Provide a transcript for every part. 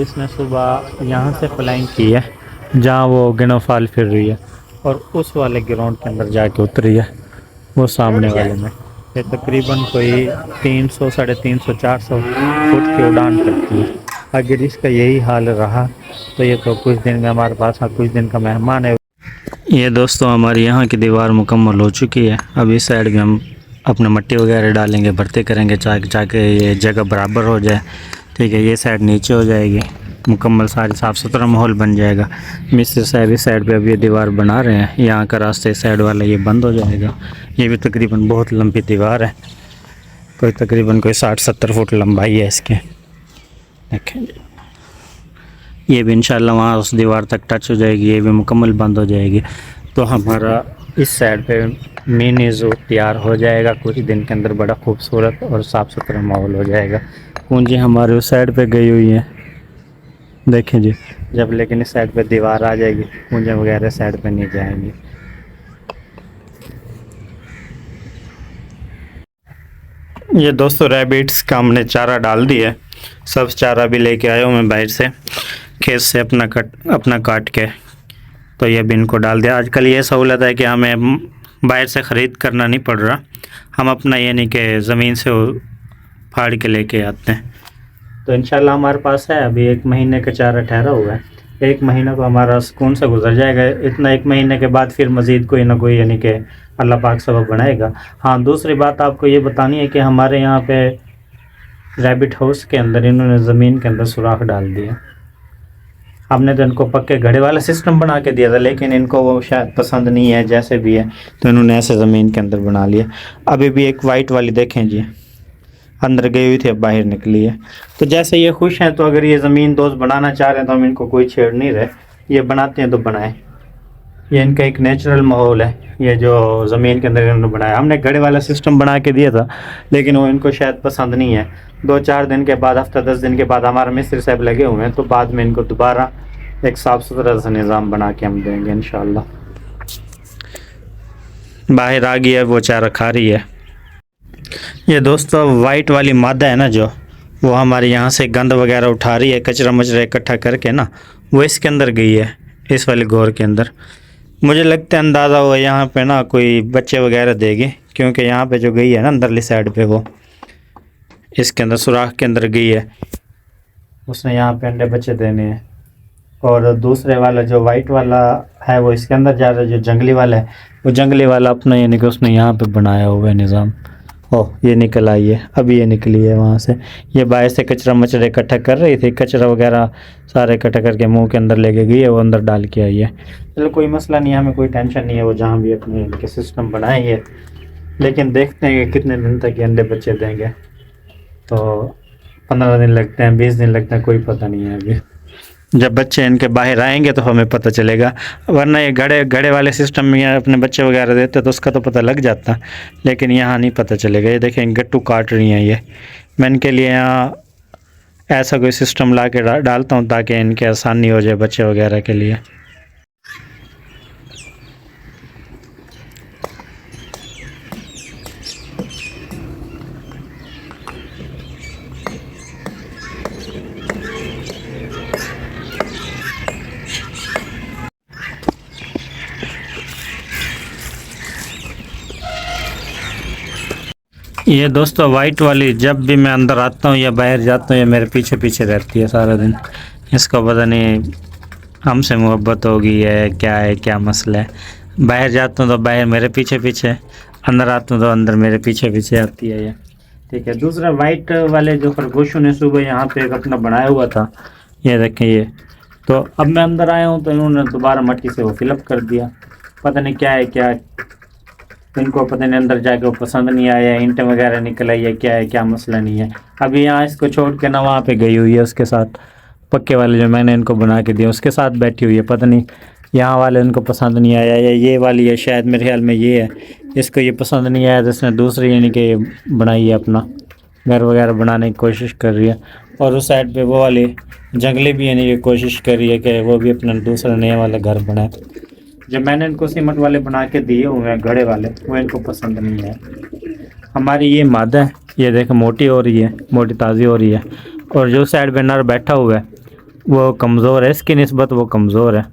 इसने सुबह यहाँ से फ्लाइंग की है जहाँ वो गिनोफाल फिर रही है, और उस वाले ग्राउंड के अंदर जाके उतरी है, वो सामने वाले में। ये तकरीबन कोई 300 350 400 फुट की उड़ान करती है। अगर इसका यही हाल रहा तो ये तो कुछ दिन में हमारे पास कुछ दिन का मेहमान है। ये दोस्तों हमारी यहाँ की दीवार मुकम्मल हो चुकी है। अब इस साइड में हम अपना मिट्टी वगैरह डालेंगे, भरते करेंगे ताकि ये जगह बराबर हो जाए। ठीक है, ये साइड नीचे हो जाएगी, मुकम्मल सारी साफ़ सुथरा माहौल बन जाएगा। मिस्त्री साहब इस साइड पे अब ये दीवार बना रहे हैं, यहाँ का रास्ता इस साइड वाला ये बंद हो जाएगा। ये भी तकरीबन बहुत लंबी दीवार है, कोई तकरीबन कोई 60-70 फुट लंबाई है इसके। देखें ये भी इंशाल्लाह वहाँ उस दीवार तक टच हो जाएगी, ये भी मुकम्मल बंद हो जाएगी। तो हमारा इस साइड पे मिनी ज़ू तैयार हो जाएगा कुछ दिन के अंदर, बड़ा खूबसूरत और साफ़ सुथरा माहौल हो जाएगा। पूंजी हमारे उस साइड पे गई हुई है, देखें जी। जब लेकिन इस साइड पे दीवार आ जाएगी, पूंजी वगैरह साइड पे नहीं जाएंगी। ये दोस्तों रैबिट्स का हमने चारा डाल दिया है, सब चारा भी लेके आया हूँ मैं बाहर से, खेत से अपना काट के। तो ये भी इनको डाल दिया। आजकल ये सहूलत है कि हमें बाहर से ख़रीद करना नहीं पड़ रहा, हम अपना यानी कि ज़मीन से फाड़ के लेके आते हैं। तो इंशाल्लाह हमारे पास है अभी 1 महीने का चारा ठहरा हुआ है। 1 महीना तो हमारा सुकून से गुजर जाएगा। इतना 1 महीने के बाद फिर मज़ीद कोई ना कोई यानी कि अल्लाह पाक सबब बनाएगा। हाँ, दूसरी बात आपको ये बतानी है कि हमारे यहाँ पे रैबिट हाउस के अंदर इन्होंने ज़मीन के अंदर सुराख डाल दिया। हमने तो इनको पक्के घड़े वाला सिस्टम बना के दिया था, लेकिन इनको वो शायद पसंद नहीं है जैसे भी है, तो इन्होंने ऐसे ज़मीन के अंदर बना लिया। अभी भी एक वाइट वाली देखें जी, अंदर गई हुई थी, अब बाहर निकली है। तो जैसे ये खुश हैं, तो अगर ये ज़मीन दोस्त बनाना चाह रहे हैं तो हम इनको कोई छेड़ नहीं रहे, ये बनाते हैं तो बनाएं। ये इनका एक नेचुरल माहौल है, ये जो ज़मीन के अंदर इन्होंने बनाया। हमने घड़े वाला सिस्टम बना के दिया था, लेकिन वो इनको शायद पसंद नहीं है। 2-4 दिन के बाद, हफ्ता 10 दिन के बाद हमारे मिस्त्री साहब लगे हुए हैं, तो बाद में इनको दोबारा एक साफ़ सुथरा सा निज़ाम बना के हम देंगे इंशाल्लाह। बाहर आ गई है, वो चारा खा रही है। ये दोस्तों वाइट वाली मादा है ना, जो वो हमारे यहाँ से गंद वगैरह उठा रही है, कचरा मचरा इकट्ठा करके ना, वो इसके अंदर गई है, इस वाले घोर के अंदर। मुझे लगता है अंदाज़ा हुआ यहाँ पे ना कोई बच्चे वगैरह देगी, क्योंकि यहाँ पे जो गई है ना अंदरली साइड पे, वो इसके अंदर सुराख के अंदर गई है, उसने यहाँ पे अंडे बच्चे देने हैं। और दूसरे वाला जो वाइट वाला है वो इसके अंदर जा रहा है, जो जंगली वाला है वो जंगली वाला अपना यानी कि उसने यहाँ पे बनाया हुआ है निज़ाम। ओह, ये निकल आई है, अभी ये निकली है वहाँ से। ये बाहर से कचरा मचरा इकट्ठा कर रही थी, कचरा वगैरह सारे इकट्ठा करके मुंह के अंदर लेके गई है, वो अंदर डाल के आई है। चलो कोई मसला नहीं है, हमें कोई टेंशन नहीं है, वो जहाँ भी अपने इनके सिस्टम बनाए है। लेकिन देखते हैं कि कितने दिन तक ये अंडे बच्चे देंगे। तो 15 दिन लगते हैं, 20 दिन लगते हैं, कोई पता नहीं है अभी। जब बच्चे इनके बाहर आएंगे तो हमें पता चलेगा, वरना ये घड़े वाले सिस्टम में अपने बच्चे वगैरह देते तो उसका तो पता लग जाता, लेकिन यहाँ नहीं पता चलेगा। ये देखें गट्टू काट रही हैं ये। मैं इनके लिए यहाँ ऐसा कोई सिस्टम ला के डालता हूँ ताकि इनके आसानी हो जाए बच्चे वगैरह के लिए। ये दोस्तों वाइट वाली जब भी मैं अंदर आता हूँ या बाहर जाता हूँ, ये मेरे पीछे पीछे रहती है सारा दिन। इसको पता नहीं हमसे मोहब्बत हो गई है क्या मसला है। बाहर जाता हूँ तो बाहर मेरे पीछे पीछे, अंदर आता हूँ तो अंदर मेरे पीछे पीछे आती है ये। ठीक है, दूसरा वाइट वाले जो खरगोशों ने सुबह यहाँ पे एक अपना बनाया हुआ था, ये देखें ये। तो अब मैं अंदर आया हूँ तो इन्होंने दोबारा मट्टी से वो फिलअप कर दिया, पता नहीं क्या इनको पता नहीं अंदर जाके वो पसंद नहीं आया, ईंटें वगैरह निकल आई है, क्या मसला नहीं है। अभी यहाँ इसको छोड़ के ना वहाँ पे गई हुई है, उसके साथ पक्के वाले जो मैंने इनको बना के दिए उसके साथ बैठी हुई है। पता नहीं यहाँ वाले इनको पसंद नहीं आया, या ये वाली है शायद, मेरे ख्याल में ये है, इसको ये पसंद नहीं आया तो इसने दूसरी यानी कि बनाई है, अपना घर वगैरह बनाने की कोशिश कर रही है। और उस साइड पर वो वाली जंगली भी यानी कि कोशिश कर रही है कि वो भी अपना दूसरा नया वाला घर बनाए। जब मैंने इनको सीमेंट वाले बना के दिए हुए हैं घड़े वाले, वो इनको पसंद नहीं है। हमारी ये मादा है, ये देख मोटी हो रही है, मोटी ताज़ी हो रही है। और जो साइड पे नर बैठा हुआ है वो कमज़ोर है, इसकी निस्बत वो कमज़ोर है।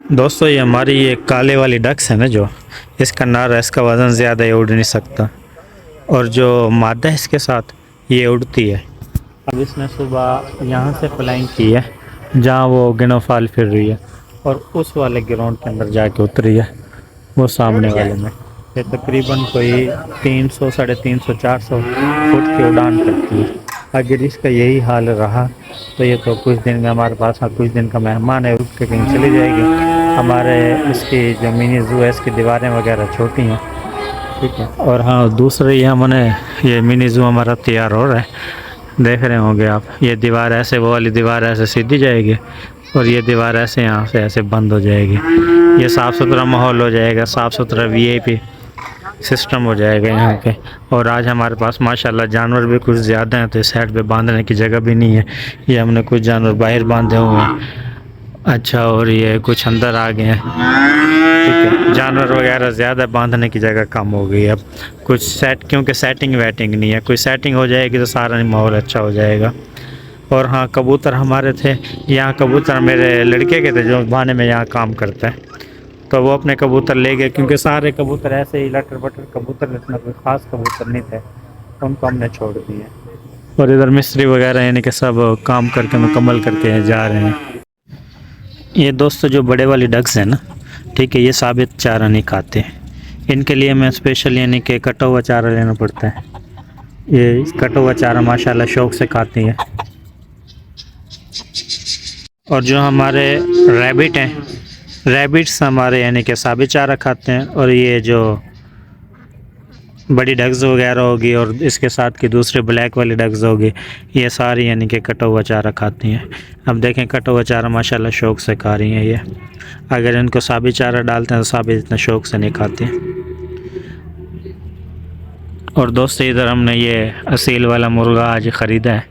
दोस्तों ये हमारी ये काले वाली डक्स है ना, जो इसका नर है, इसका वज़न ज़्यादा, ये उड़ नहीं सकता, और जो मादा है इसके साथ ये उड़ती है। अब इसने सुबह यहाँ से फ्लाइंग की है जहाँ वो गिनोफाल फिर रही है, और उस वाले ग्राउंड के अंदर जाके उतरी है, वो सामने वाले में। ये तकरीबन कोई 300 350 400 फुट की उड़ान करती है। अगर इसका यही हाल रहा तो ये तो कुछ दिन में हमारे पास कुछ दिन का मेहमान है, रुक के कहीं चली जाएगी। हमारे इसकी जो मिनी जू है इसकी दीवारें वगैरह छोटी हैं, ठीक है। और हाँ, दूसरे ये हमने ये मिनी जू हमारा तैयार हो रहा है, देख रहे होंगे आप। ये दीवार ऐसे, वो वाली दीवार ऐसे सीधी जाएगी, और ये दीवार ऐसे यहाँ से ऐसे बंद हो जाएगी। ये साफ़ सुथरा माहौल हो जाएगा, साफ़ सुथरा वीआईपी सिस्टम हो जाएगा यहाँ पे। और आज हमारे पास माशाल्लाह जानवर भी कुछ ज़्यादा हैं, तो इस साइड पे बांधने की जगह भी नहीं है। ये हमने कुछ जानवर बाहर बांधे हुए हैं। अच्छा, और ये कुछ अंदर आ गए हैं, ठीक है। जानवर वगैरह ज़्यादा, बांधने की जगह कम हो गई अब कुछ क्योंकि सेटिंग वेटिंग नहीं है। कोई सेटिंग हो जाएगी तो सारा माहौल अच्छा हो जाएगा। और हाँ, कबूतर हमारे थे यहाँ, कबूतर मेरे लड़के के थे जो भाने में यहाँ काम करता है, तो वो अपने कबूतर ले गए, क्योंकि सारे कबूतर ऐसे ही लटर बटर कबूतर, इतना कोई ख़ास कबूतर नहीं थे, उनको हमने छोड़ दिए। और इधर मिस्त्री वगैरह यानी कि सब काम करके मुकम्मल करके जा रहे हैं। ये दोस्तों जो बड़े वाली डक्स हैं ना, ठीक है, ये साबित चारा नहीं खाते, इनके लिए मैं स्पेशल यानी कि कटा हुआ चारा लेना पड़ता है। ये कटा हुआ चारा माशाल्लाह शौक़ से खाती है। और जो हमारे रैबिट हैं, रैबिट्स हमारे यानी कि साबित चारा खाते हैं। और ये जो बड़ी डग्स वगैरह होगी और इसके साथ की दूसरे ब्लैक वाली डग्स होगी, ये सारी यानी कि कटा हुआ चारा खाती हैं। अब देखें, कटा हुआ चारा माशाल्लाह शौक़ से खा रही हैं ये। अगर इनको साबित चारा डालते हैं तो साबित इतना शौक़ से नहीं खाती। और दोस्तों इधर हमने ये असील वाला मुर्गा आज ख़रीदा है,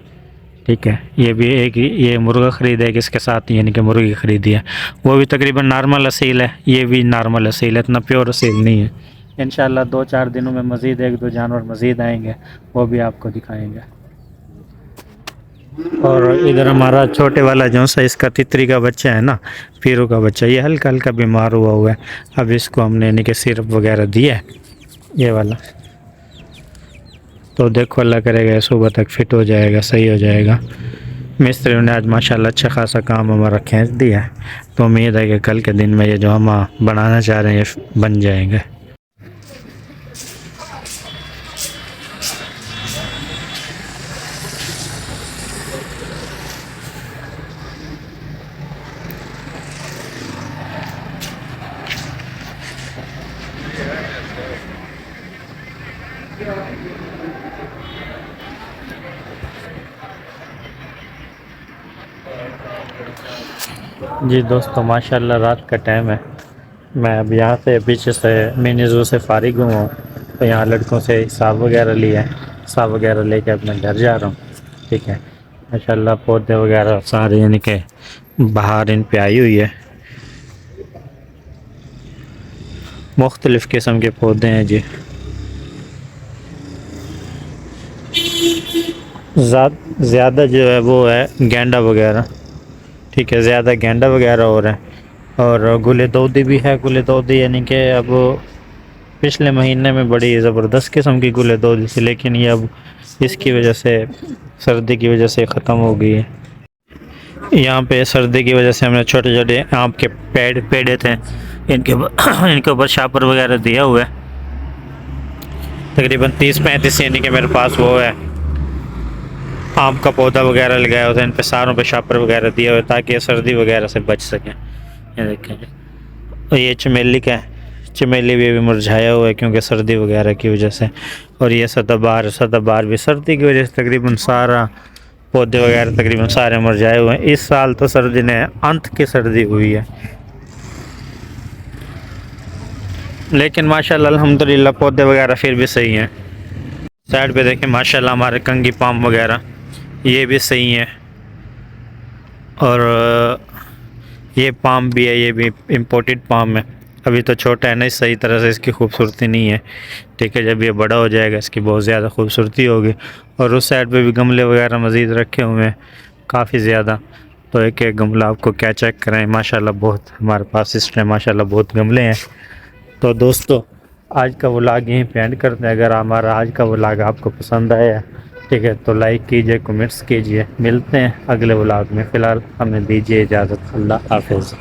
ठीक है। ये भी एक ये मुर्गा ख़रीदा है, इसके साथ यानी कि मुर्गी ख़रीदी है, वो भी तकरीबन नॉर्मल असील है, ये भी नॉर्मल असील है, इतना प्योर असील नहीं है। इंशाल्लाह 2-4 दिनों में मज़ीद 1-2 जानवर मज़ीद आएंगे, वो भी आपको दिखाएंगे। और इधर हमारा छोटे वाला जो सा इसका तितरी का बच्चा है ना, पीरू का बच्चा, ये हल्का हल्का बीमार हुआ है। अब इसको हमने यानी कि सिरप वगैरह दिया है, ये वाला, तो देखो अल्लाह करेगा सुबह तक फिट हो जाएगा, सही हो जाएगा। मिस्त्री ने आज माशाल्लाह अच्छा खासा काम हमारा खींच दिया है, तो उम्मीद है कि कल के दिन में ये जो हम बनाना चाह रहे हैं ये बन जाएंगे। जी दोस्तों, माशाल्लाह रात का टाइम है। मैं अब यहाँ से पीछे से मिनी ज़ू से फारिग हुआ, तो यहाँ लड़कों से हिसाब वगैरह लिया है, हिसाब वगैरह लेके अपने घर जा रहा हूँ, ठीक है। माशाल्लाह पौधे वगैरह सारे यानी कि बाहर इन पे आई हुई है, मुख्तलिफ़ किस्म के पौधे हैं जी। ज़्यादा जो है वो है गेंडा वगैरह, ठीक है, ज़्यादा गेंडा वगैरह हो रहा है। और गुले दौदी भी है, गुले दौदी यानी कि अब पिछले महीने में बड़ी ज़बरदस्त किस्म की गुले दौदी थी, लेकिन ये अब इसकी वजह से, सर्दी की वजह से ख़त्म हो गई है। यहाँ पे सर्दी की वजह से हमने छोटे छोटे आम के पेड़े थे, इनके ऊपर शापर वगैरह दिया हुआ है, तकरीबन 30-35 यानी कि मेरे पास वो है आम का पौधा वगैरह लगाया होता है, इन पे सारों पे शापर वगैरह दिया हुआ है ताकि सर्दी वगैरह से बच सकें। ये देखें, और ये चमेली का है, चमेली भी मुरझाया हुआ है क्योंकि सर्दी वगैरह की वजह से। और ये सदाबहार भी सर्दी की वजह से तकरीबन सारा पौधे वगैरह तकरीबन सारे मुरझाए हुए हैं। इस साल तो सर्दी ने अंत की सर्दी हुई है, लेकिन माशाल्लाह अल्हम्दुलिल्लाह पौधे वगैरह फिर भी सही हैं। साइड पे देखें माशाल्लाह हमारे कंगी पाम वगैरह ये भी सही हैं, और ये पाम भी है, ये भी इम्पोर्टेड पाम है, अभी तो छोटा है ना, सही तरह से इसकी खूबसूरती नहीं है, ठीक है। जब ये बड़ा हो जाएगा इसकी बहुत ज़्यादा खूबसूरती होगी। और उस साइड पे भी गमले वगैरह मज़ीद रखे हुए हैं काफ़ी ज़्यादा, तो एक एक गमला आपको क्या चेक करें, माशाल्लाह बहुत हमारे पास इस टाइम माशाल्लाह बहुत गमले हैं। तो दोस्तों आज का व्लॉग यहीं पे एंड करते हैं। अगर हमारा आज का व्लॉग आपको पसंद आया ठीक है तो लाइक कीजिए, कमेंट्स कीजिए। मिलते हैं अगले व्लॉग में, फ़िलहाल हमें दीजिए इजाज़त। अल्लाह हाफ़िज़।